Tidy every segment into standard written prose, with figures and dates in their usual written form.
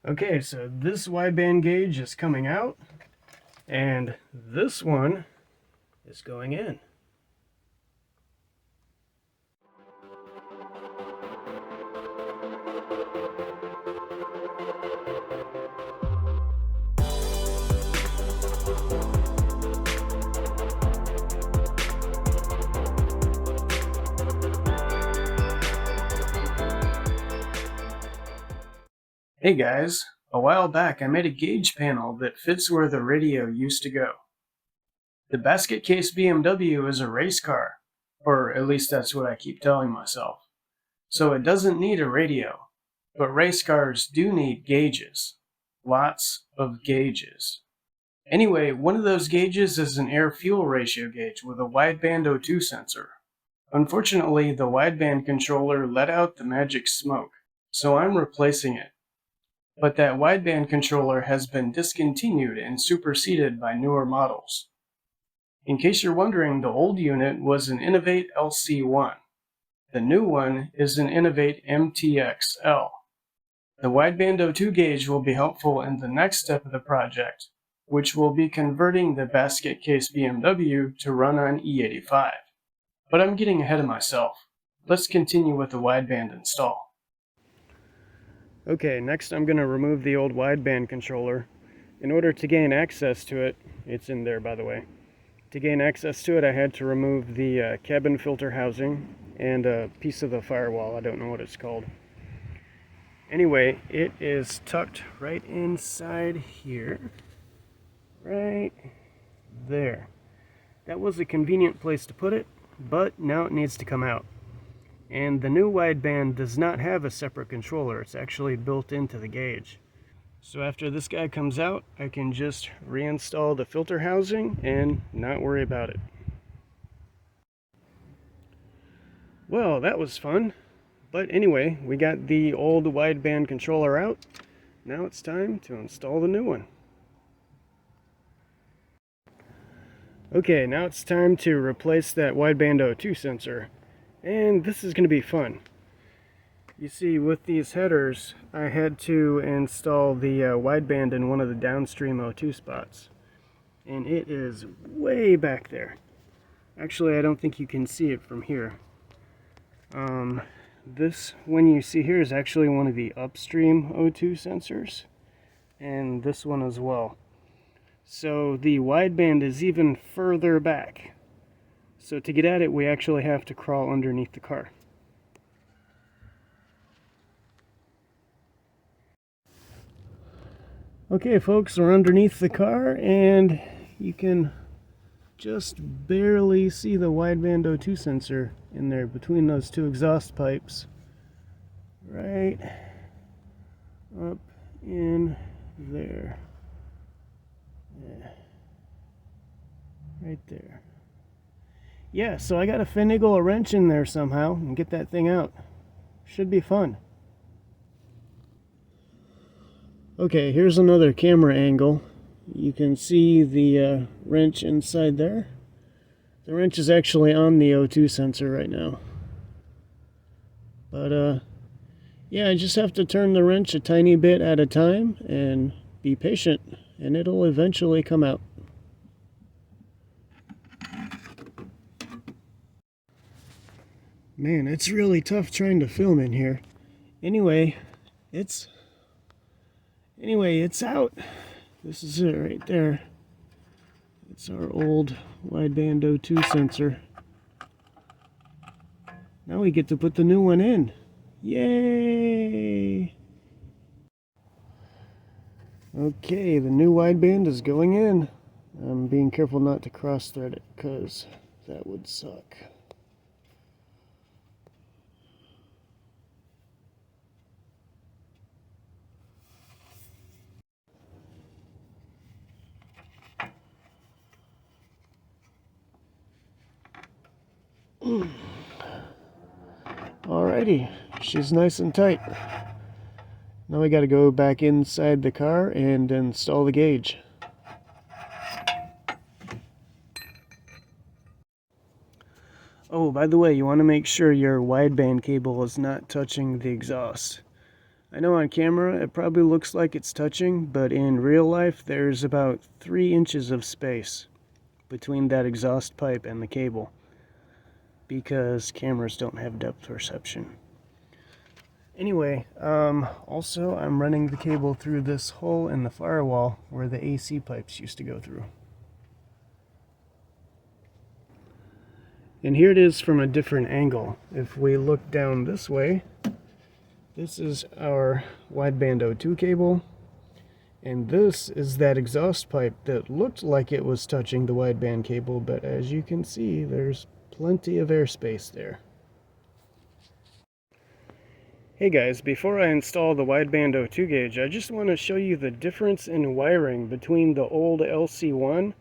Okay, so this wideband gauge is coming out, and this one is going in. Hey guys, a while back I made a gauge panel that fits where the radio used to go. The basket case BMW is a race car, or at least that's what I keep telling myself. So it doesn't need a radio, but race cars do need gauges. Lots of gauges. Anyway, one of those gauges is an air-fuel ratio gauge with a wideband O2 sensor. Unfortunately, the wideband controller let out the magic smoke, so I'm replacing it. But that wideband controller has been discontinued and superseded by newer models. In case you're wondering, the old unit was an Innovate LC1. The new one is an Innovate MTXL. The wideband O2 gauge will be helpful in the next step of the project, which will be converting the basket case BMW to run on E45. But I'm getting ahead of myself. Let's continue with the wideband install. Okay, next I'm going to remove the old wideband controller. In order to gain access to it, it's in there by the way. To gain access to it, I had to remove the cabin filter housing and a piece of the firewall. I don't know what it's called. Anyway, it is tucked right inside here. Right there. That was a convenient place to put it, but now it needs to come out. And the new wideband does not have a separate controller. It's actually built into the gauge. So after this guy comes out, I can just reinstall the filter housing and not worry about it. Well, that was fun. But anyway, we got the old wideband controller out. Now it's time to install the new one. Okay, now it's time to replace that wideband O2 sensor. And this is going to be fun. You see, with these headers, I had to install the wideband in one of the downstream O2 spots. And it is way back there. Actually, I don't think you can see it from here. This one you see here is actually one of the upstream O2 sensors. And this one as well. So the wideband is even further back. So to get at it, we actually have to crawl underneath the car. Okay folks, we're underneath the car and you can just barely see the wideband O2 sensor in there between those two exhaust pipes. Right up in there. Yeah. Right there. Yeah, so I gotta finagle a wrench in there somehow and get that thing out. Should be fun. Okay, here's another camera angle. You can see the wrench inside there. The wrench is actually on the O2 sensor right now. But yeah, I just have to turn the wrench a tiny bit at a time and be patient, and it'll eventually come out. Man, it's really tough trying to film in here. Anyway, it's out. This is it right there. It's our old wideband O2 sensor. Now we get to put the new one in. Yay! Okay, the new wideband is going in. I'm being careful not to cross-thread it because that would suck. Alrighty, she's nice and tight. Now we gotta go back inside the car and install the gauge. Oh, by the way, you want to make sure your wideband cable is not touching the exhaust. I know on camera it probably looks like it's touching, but in real life there's about 3 inches of space between that exhaust pipe and the cable, because cameras don't have depth perception. Anyway, also I'm running the cable through this hole in the firewall where the AC pipes used to go through. And here it is from a different angle. If we look down this way, this is our wideband O2 cable, and this is that exhaust pipe that looked like it was touching the wideband cable, but as you can see, there's plenty of airspace there. Hey guys, before I install the wideband O2 gauge, I just want to show you the difference in wiring between the old LC1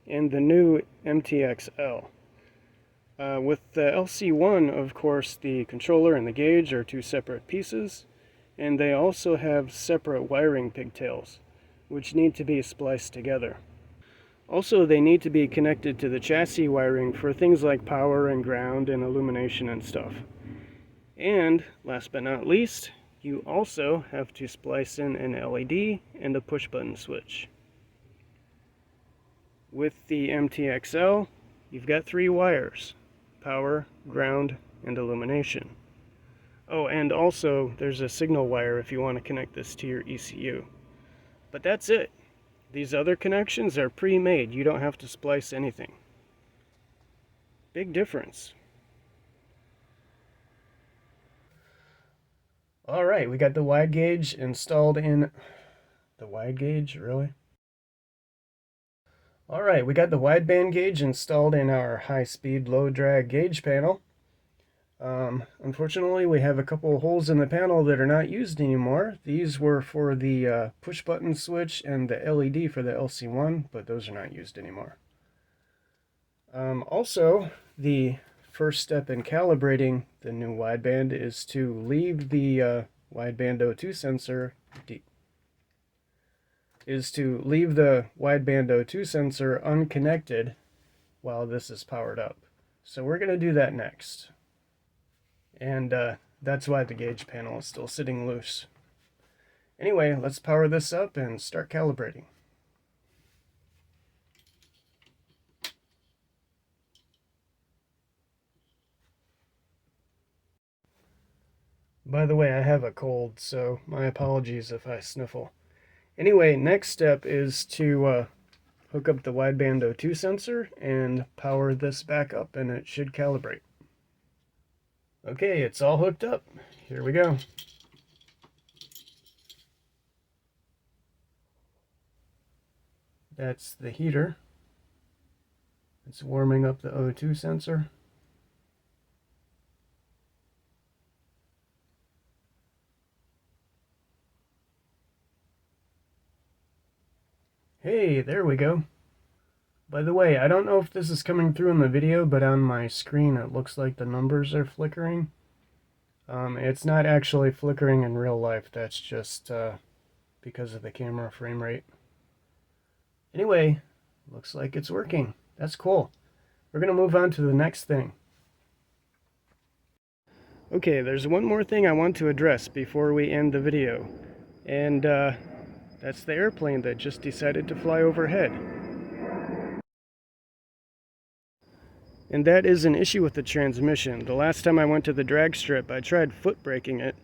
and the new MTXL. With the LC1, of course, the controller and the gauge are 2 separate pieces, and they also have separate wiring pigtails, which need to be spliced together. Also, they need to be connected to the chassis wiring for things like power and ground and illumination and stuff. And, last but not least, you also have to splice in an LED and a push-button switch. With the MTXL, you've got 3 wires: power, ground, and illumination. Oh, and also there's a signal wire if you want to connect this to your ECU. But that's it. These other connections are pre-made. You don't have to splice anything. Big difference. Alright, we got the wide gauge installed in... The wide gauge? Really? Alright, we got the wideband gauge installed in our high-speed, low-drag gauge panel. Unfortunately, we have a couple of holes in the panel that are not used anymore. These were for the push-button switch and the LED for the LC1, but those are not used anymore. Also, the first step in calibrating the new wideband is to leave the wideband O2 sensor unconnected while this is powered up. So we're going to do that next. And that's why the gauge panel is still sitting loose. Anyway, let's power this up and start calibrating. By the way, I have a cold, so my apologies if I sniffle. Anyway, next step is to hook up the wideband O2 sensor and power this back up, and it should calibrate. Okay, it's all hooked up. Here we go. That's the heater. It's warming up the O2 sensor. Hey, there we go. By the way, I don't know if this is coming through in the video, but on my screen it looks like the numbers are flickering. It's not actually flickering in real life, that's just because of the camera frame rate. Anyway, looks like it's working. That's cool. We're going to move on to the next thing. Okay, there's one more thing I want to address before we end the video. And that's the airplane that just decided to fly overhead. And that is an issue with the transmission. The last time I went to the drag strip, I tried foot braking it.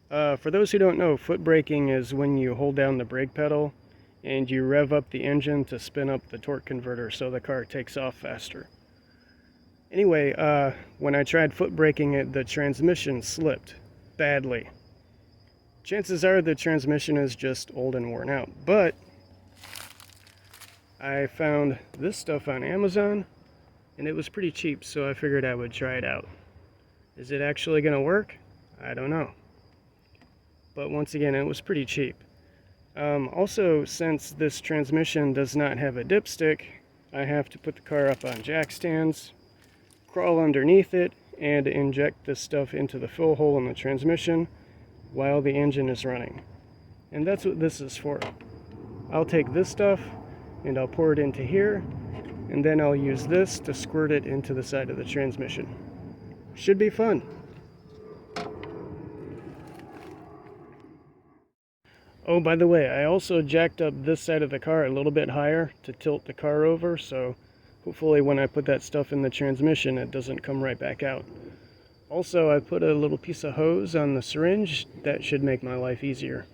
For those who don't know, foot braking is when you hold down the brake pedal and you rev up the engine to spin up the torque converter so the car takes off faster. Anyway, when I tried foot braking it, the transmission slipped badly. Chances are the transmission is just old and worn out, but I found this stuff on Amazon and it was pretty cheap, so I figured I would try it out. Is it actually going to work? I don't know. But once again, it was pretty cheap. Also, since this transmission does not have a dipstick, I have to put the car up on jack stands, crawl underneath it, and inject this stuff into the fill hole in the transmission while the engine is running. And that's what this is for. I'll take this stuff and I'll pour it into here, and then I'll use this to squirt it into the side of the transmission. Should be fun. Oh, by the way, I also jacked up this side of the car a little bit higher to tilt the car over, so hopefully when I put that stuff in the transmission, it doesn't come right back out. Also, I put a little piece of hose on the syringe. That should make my life easier.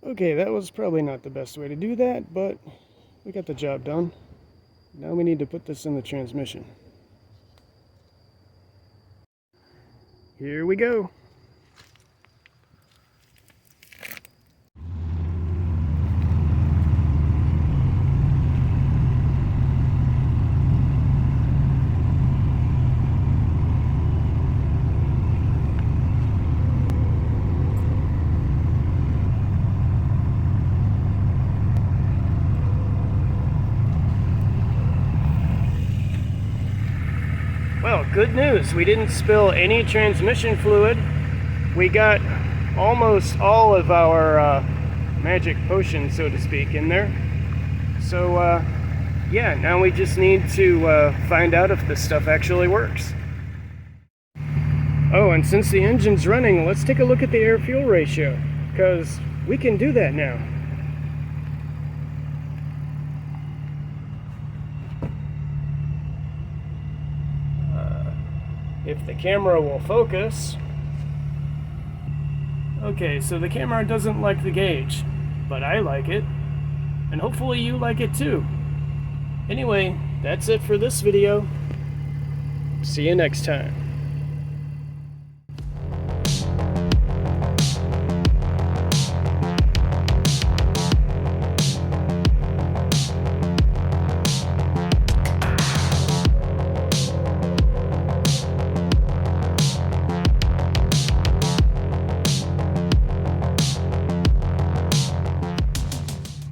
Okay, that was probably not the best way to do that, but we got the job done. Now we need to put this in the transmission. Here we go. Well, good news. We didn't spill any transmission fluid. We got almost all of our magic potion, so to speak, in there. So, yeah, now we just need to find out if this stuff actually works. Oh, and since the engine's running, let's take a look at the air-fuel ratio, because we can do that now. If the camera will focus. Okay, so the camera doesn't like the gauge, but I like it, and hopefully you like it too. Anyway, that's it for this video. See you next time.